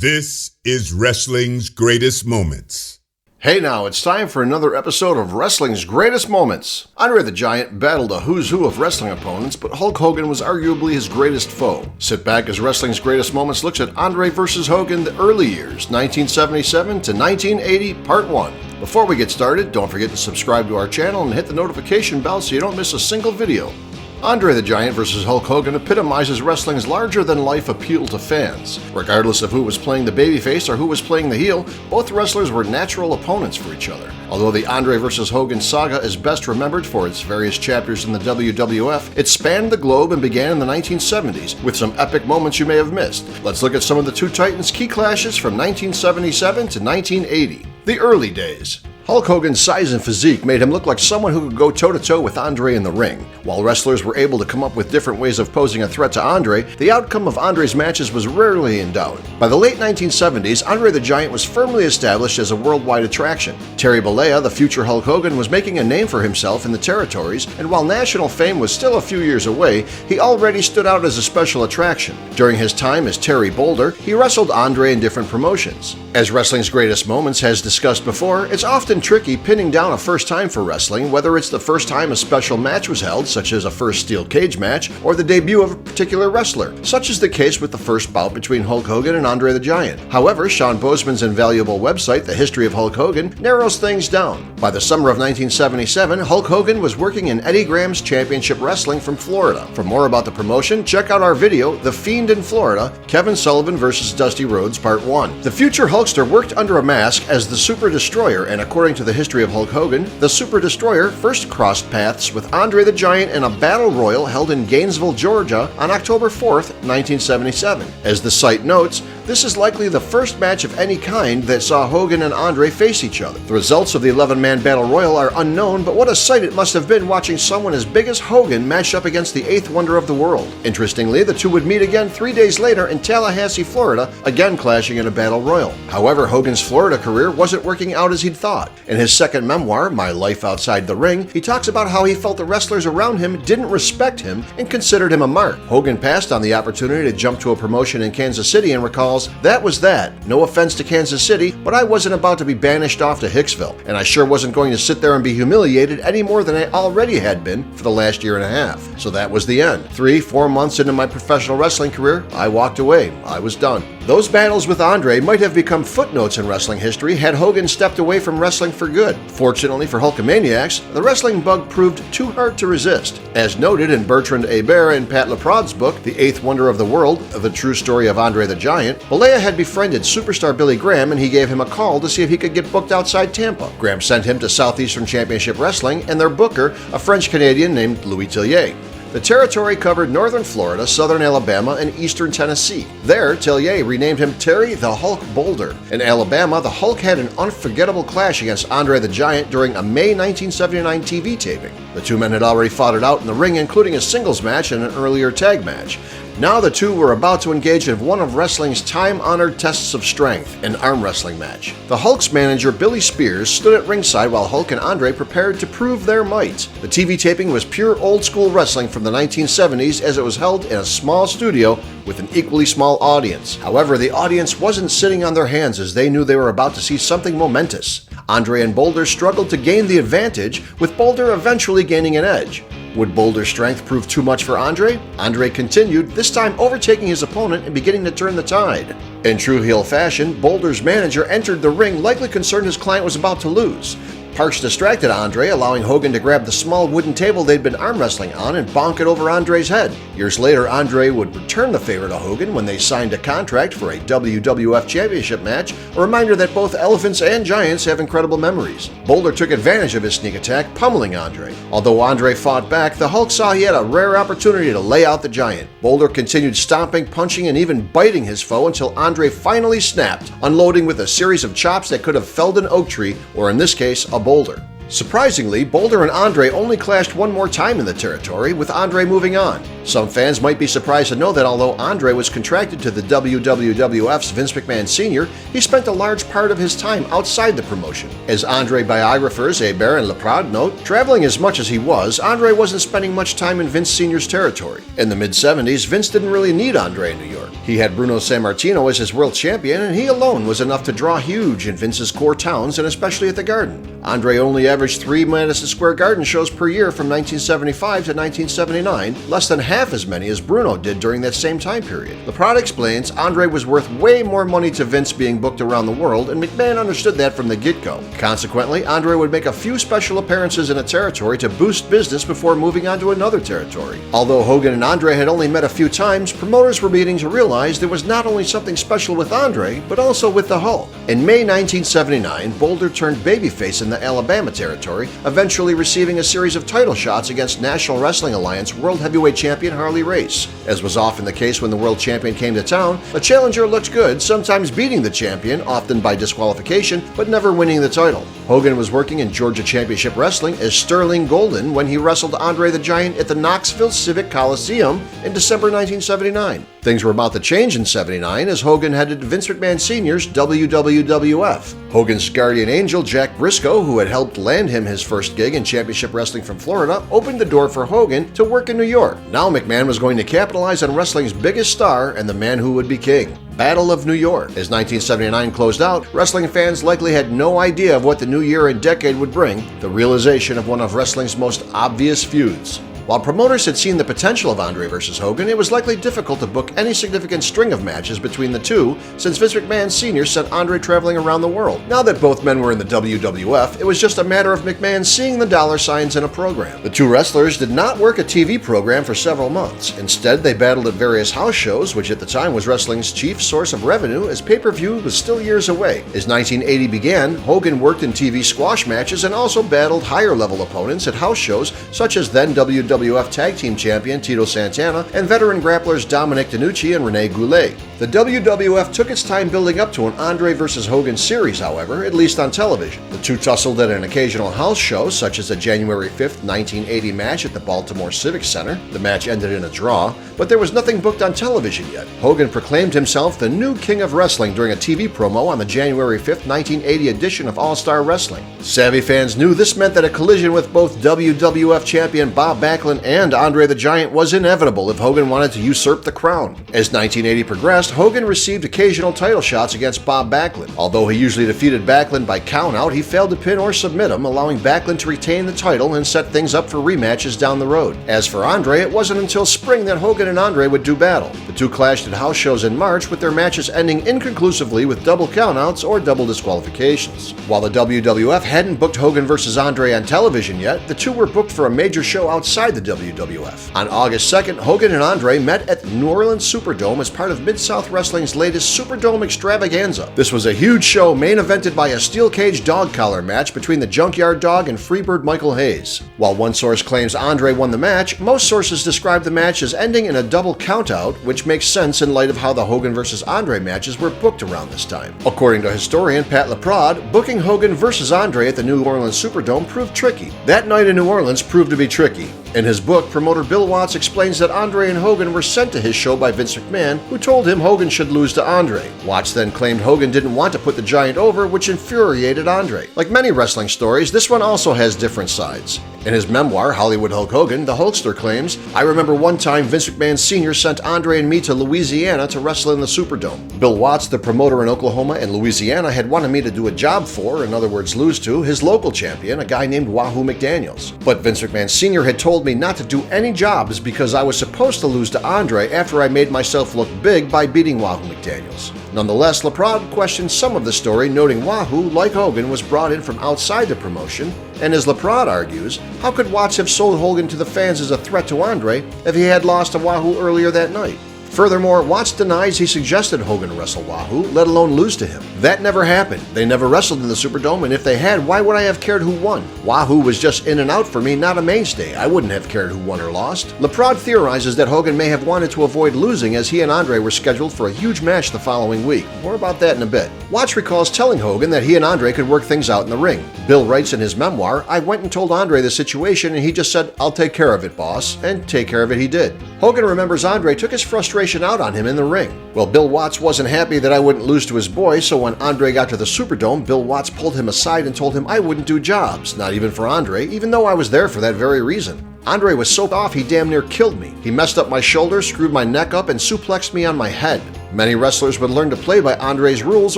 This is Wrestling's Greatest Moments. Hey now, it's time for another episode of Wrestling's Greatest Moments. Andre the Giant battled a who's who of wrestling opponents, but Hulk Hogan was arguably his greatest foe. Sit back as Wrestling's Greatest Moments looks at Andre vs. Hogan, the early years, 1977 to 1980, Part 1. Before we get started, don't forget to subscribe to our channel and hit the notification bell so you don't miss a single video. Andre the Giant vs. Hulk Hogan epitomizes wrestling's larger-than-life appeal to fans. Regardless of who was playing the babyface or who was playing the heel, both wrestlers were natural opponents for each other. Although the Andre vs. Hogan saga is best remembered for its various chapters in the WWF, it spanned the globe and began in the 1970s, with some epic moments you may have missed. Let's look at some of the two titans' key clashes from 1977 to 1980. The early days. Hulk Hogan's size and physique made him look like someone who could go toe-to-toe with Andre in the ring. While wrestlers were able to come up with different ways of posing a threat to Andre, the outcome of Andre's matches was rarely in doubt. By the late 1970s, Andre the Giant was firmly established as a worldwide attraction. Terry Bollea, the future Hulk Hogan, was making a name for himself in the territories, and while national fame was still a few years away, he already stood out as a special attraction. During his time as Terry Boulder, he wrestled Andre in different promotions. As Wrestling's Greatest Moments has discussed before, it's often tricky pinning down a first time for wrestling, whether it's the first time a special match was held, such as a first steel cage match, or the debut of a particular wrestler, such is the case with the first bout between Hulk Hogan and Andre the Giant. However, Sean Bozeman's invaluable website, The History of Hulk Hogan, narrows things down. By the summer of 1977, Hulk Hogan was working in Eddie Graham's Championship Wrestling from Florida. For more about the promotion, check out our video, The Fiend in Florida, Kevin Sullivan vs. Dusty Rhodes Part 1. The future Hulkster worked under a mask as the Super Destroyer, and according to the history of Hulk Hogan, the Super Destroyer first crossed paths with Andre the Giant in a battle royal held in Gainesville, Georgia on October 4th, 1977. As the site notes, this is likely the first match of any kind that saw Hogan and Andre face each other. The results of the 11-man battle royal are unknown, but what a sight it must have been watching someone as big as Hogan match up against the eighth wonder of the world. Interestingly, the two would meet again 3 days later in Tallahassee, Florida, again clashing in a battle royal. However, Hogan's Florida career wasn't working out as he'd thought. In his second memoir, My Life Outside the Ring, he talks about how he felt the wrestlers around him didn't respect him and considered him a mark. Hogan passed on the opportunity to jump to a promotion in Kansas City and recalls, "That was that. No offense to Kansas City, but I wasn't about to be banished off to Hicksville, and I sure wasn't going to sit there and be humiliated any more than I already had been for the last year and a half. So that was the end. 3-4 months into my professional wrestling career, I walked away. I was done." Those battles with Andre might have become footnotes in wrestling history had Hogan stepped away from wrestling for good. Fortunately for Hulkamaniacs, the wrestling bug proved too hard to resist. As noted in Bertrand Hebert and Pat LaProde's book, The Eighth Wonder of the World, The True Story of Andre the Giant, Bollea had befriended superstar Billy Graham and he gave him a call to see if he could get booked outside Tampa. Graham sent him to Southeastern Championship Wrestling and their booker, a French-Canadian named Louis Tillier. The territory covered northern Florida, southern Alabama, and eastern Tennessee. There, Tillier renamed him Terry the Hulk Boulder. In Alabama, the Hulk had an unforgettable clash against Andre the Giant during a May 1979 TV taping. The two men had already fought it out in the ring, including a singles match and an earlier tag match. Now the two were about to engage in one of wrestling's time-honored tests of strength, an arm wrestling match. The Hulk's manager, Billy Spears, stood at ringside while Hulk and Andre prepared to prove their might. The TV taping was pure old-school wrestling from the 1970s as it was held in a small studio with an equally small audience. However, the audience wasn't sitting on their hands as they knew they were about to see something momentous. Andre and Boulder struggled to gain the advantage, with Boulder eventually gaining an edge. Would Boulder's strength prove too much for Andre? Andre continued, this time overtaking his opponent and beginning to turn the tide. In true heel fashion, Boulder's manager entered the ring, likely concerned his client was about to lose. Parks distracted Andre, allowing Hogan to grab the small wooden table they'd been arm wrestling on and bonk it over Andre's head. Years later, Andre would return the favor to Hogan when they signed a contract for a WWF Championship match, a reminder that both elephants and giants have incredible memories. Boulder took advantage of his sneak attack, pummeling Andre. Although Andre fought back, the Hulk saw he had a rare opportunity to lay out the giant. Boulder continued stomping, punching, and even biting his foe until Andre finally snapped, unloading with a series of chops that could have felled an oak tree, or in this case, a boulder. Surprisingly, Boulder and Andre only clashed one more time in the territory, with Andre moving on. Some fans might be surprised to know that although Andre was contracted to the WWF's Vince McMahon Sr., he spent a large part of his time outside the promotion. As Andre biographers Hebert and Leprade note, traveling as much as he was, Andre wasn't spending much time in Vince Sr.'s territory. In the mid-70s, Vince didn't really need Andre in New York. He had Bruno Sammartino as his world champion, and he alone was enough to draw huge in Vince's core towns and especially at the Garden. Andre only averaged 3 Madison Square Garden shows per year from 1975 to 1979, less than half as many as Bruno did during that same time period. Leprade explains Andre was worth way more money to Vince being booked around the world, and McMahon understood that from the get-go. Consequently, Andre would make a few special appearances in a territory to boost business before moving on to another territory. Although Hogan and Andre had only met a few times, promoters were beginning to realize there was not only something special with Andre, but also with the Hulk. In May 1979, Boulder turned babyface in the Alabama territory, eventually receiving a series of title shots against National Wrestling Alliance World Heavyweight Champion Harley Race. As was often the case when the world champion came to town, the challenger looked good, sometimes beating the champion, often by disqualification, but never winning the title. Hogan was working in Georgia Championship Wrestling as Sterling Golden when he wrestled Andre the Giant at the Knoxville Civic Coliseum in December 1979. Things were about to change in '79 as Hogan headed Vince McMahon Sr.'s WWF. Hogan's guardian angel, Jack Briscoe, who had helped land him his first gig in championship wrestling from Florida, opened the door for Hogan to work in New York. Now McMahon was going to capitalize on wrestling's biggest star and the man who would be king. Battle of New York. As 1979 closed out, wrestling fans likely had no idea of what the new year and decade would bring, the realization of one of wrestling's most obvious feuds. While promoters had seen the potential of Andre versus Hogan, it was likely difficult to book any significant string of matches between the two since Vince McMahon Sr. sent Andre traveling around the world. Now that both men were in the WWF, it was just a matter of McMahon seeing the dollar signs in a program. The two wrestlers did not work a TV program for several months. Instead, they battled at various house shows, which at the time was wrestling's chief source of revenue as pay-per-view was still years away. As 1980 began, Hogan worked in TV squash matches and also battled higher-level opponents at house shows such as then WWF Tag Team Champion Tito Santana and veteran grapplers Dominic DeNucci and Rene Goulet. The WWF took its time building up to an Andre vs. Hogan series, however, at least on television. The two tussled at an occasional house show, such as a January 5th, 1980 match at the Baltimore Civic Center. The match ended in a draw, but there was nothing booked on television yet. Hogan proclaimed himself the new king of wrestling during a TV promo on the January 5th, 1980 edition of All-Star Wrestling. Savvy fans knew this meant that a collision with both WWF champion Bob Backlund and Andre the Giant was inevitable if Hogan wanted to usurp the crown. As 1980 progressed, Hogan received occasional title shots against Bob Backlund. Although he usually defeated Backlund by countout, he failed to pin or submit him, allowing Backlund to retain the title and set things up for rematches down the road. As for Andre, it wasn't until spring that Hogan and Andre would do battle. The two clashed at house shows in March, with their matches ending inconclusively with double countouts or double disqualifications. While the WWF hadn't booked Hogan vs. Andre on television yet, the two were booked for a major show outside the WWF. On August 2nd, Hogan and Andre met at the New Orleans Superdome as part of Mid-South Wrestling's latest Superdome extravaganza. This was a huge show main evented by a steel cage dog collar match between the Junkyard Dog and Freebird Michael Hayes. While one source claims Andre won the match, most sources describe the match as ending in a double countout, which makes sense in light of how the Hogan vs. Andre matches were booked around this time. According to historian Pat Leprade, booking Hogan vs. Andre at the New Orleans Superdome proved tricky. That night in New Orleans proved to be tricky. In his book, promoter Bill Watts explains that Andre and Hogan were sent to his show by Vince McMahon, who told him Hogan should lose to Andre. Watts then claimed Hogan didn't want to put the Giant over, which infuriated Andre. Like many wrestling stories, this one also has different sides. In his memoir, Hollywood Hulk Hogan, the Hulkster claims, "I remember one time Vince McMahon Sr. sent Andre and me to Louisiana to wrestle in the Superdome. Bill Watts, the promoter in Oklahoma and Louisiana, had wanted me to do a job for, in other words lose to, his local champion, a guy named Wahoo McDaniels. But Vince McMahon Sr. had told me not to do any jobs because I was supposed to lose to Andre after I made myself look big by beating Wahoo McDaniels." Nonetheless, Leprade questioned some of the story, noting Wahoo, like Hogan, was brought in from outside the promotion, and as Leprade argues, how could Watts have sold Hogan to the fans as a threat to Andre if he had lost to Wahoo earlier that night? Furthermore, Watts denies he suggested Hogan wrestle Wahoo, let alone lose to him. That never happened. They never wrestled in the Superdome, and if they had, why would I have cared who won? Wahoo was just in and out for me, not a mainstay. I wouldn't have cared who won or lost. LeProd theorizes that Hogan may have wanted to avoid losing as he and Andre were scheduled for a huge match the following week. More about that in a bit. Watts recalls telling Hogan that he and Andre could work things out in the ring. Bill writes in his memoir, "I went and told Andre the situation and he just said, 'I'll take care of it, boss,' and take care of it he did." Hogan remembers Andre took his frustration out on him in the ring. Well, Bill Watts wasn't happy that I wouldn't lose to his boy, so when Andre got to the Superdome, Bill Watts pulled him aside and told him I wouldn't do jobs, not even for Andre, even though I was there for that very reason. Andre was so off he damn near killed me. He messed up my shoulder, screwed my neck up, and suplexed me on my head. Many wrestlers would learn to play by Andre's rules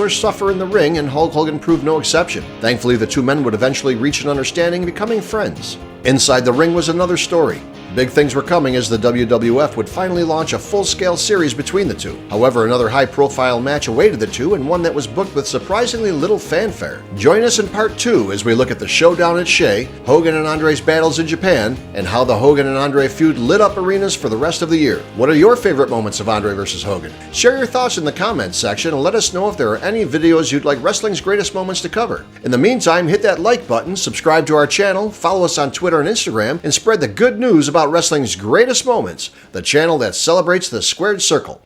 or suffer in the ring, and Hulk Hogan proved no exception. Thankfully, the two men would eventually reach an understanding, becoming friends. Inside the ring was another story. Big things were coming as the WWF would finally launch a full-scale series between the two. However, another high-profile match awaited the two, and one that was booked with surprisingly little fanfare. Join us in part 2 as we look at the Showdown at Shea, Hogan and Andre's battles in Japan, and how the Hogan and Andre feud lit up arenas for the rest of the year. What are your favorite moments of Andre vs. Hogan? Share your thoughts in the comments section and let us know if there are any videos you'd like Wrestling's Greatest Moments to cover. In the meantime, hit that like button, subscribe to our channel, follow us on Twitter and Instagram, and spread the good news about Wrestling's Greatest Moments, the channel that celebrates the squared circle.